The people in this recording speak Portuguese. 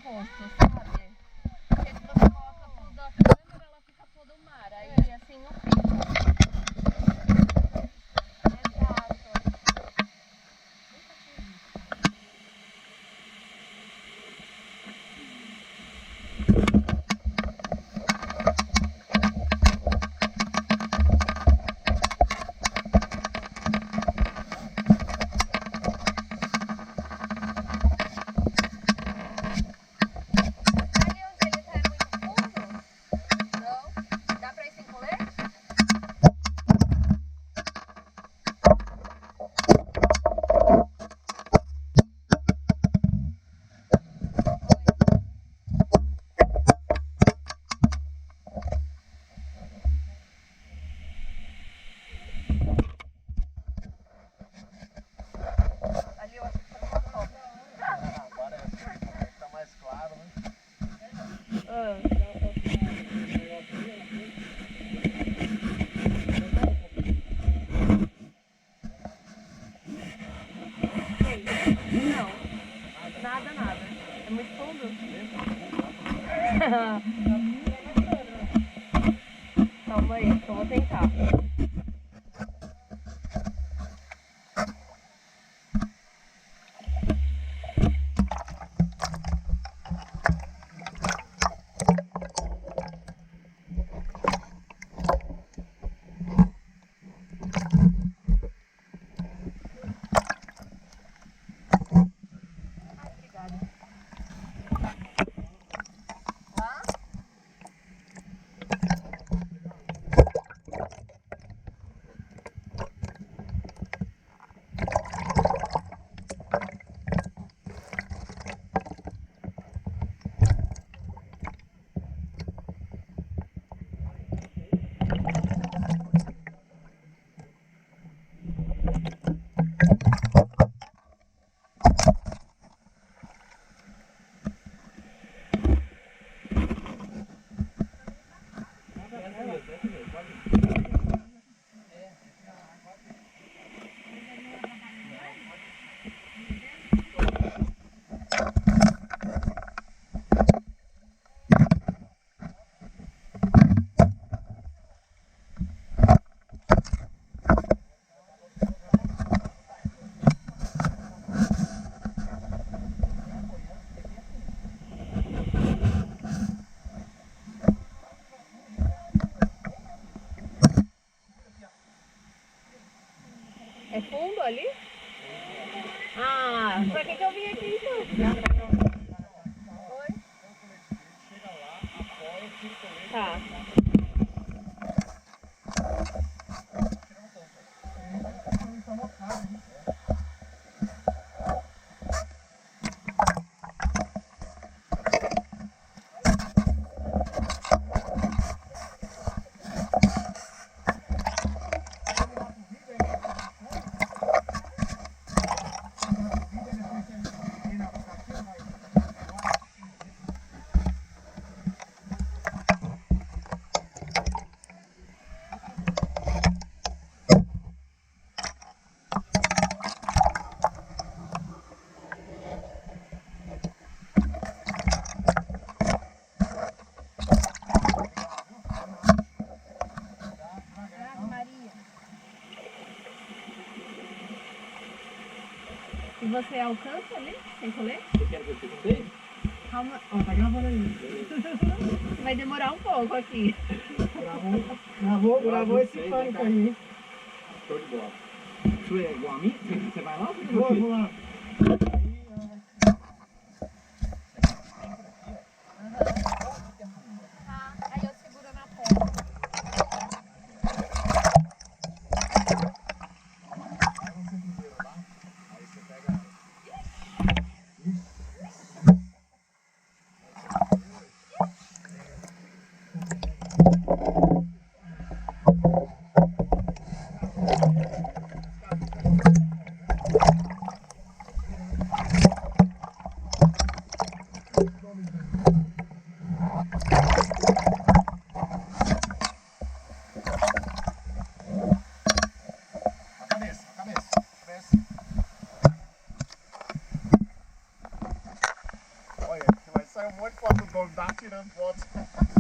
rosto, sabe? Porque se você coloca tudo a câmera, ela fica toda o mar. Aí assim não fica. Calma aí, que eu vou tentar. É fundo ali? Ah, pra que eu vim aqui então? Oi? Tá. E você alcança ali, sem colete? Você quer que eu te contei? Calma, ó, tá gravando aí. Vai demorar um pouco aqui. Gravou esse pânico aí. Show de bola. Isso é igual a mim? Você vai lá ou você Vou lá. Tá, aí eu seguro na ponta. saiu um monte de foto do dono, tá tirando fotos.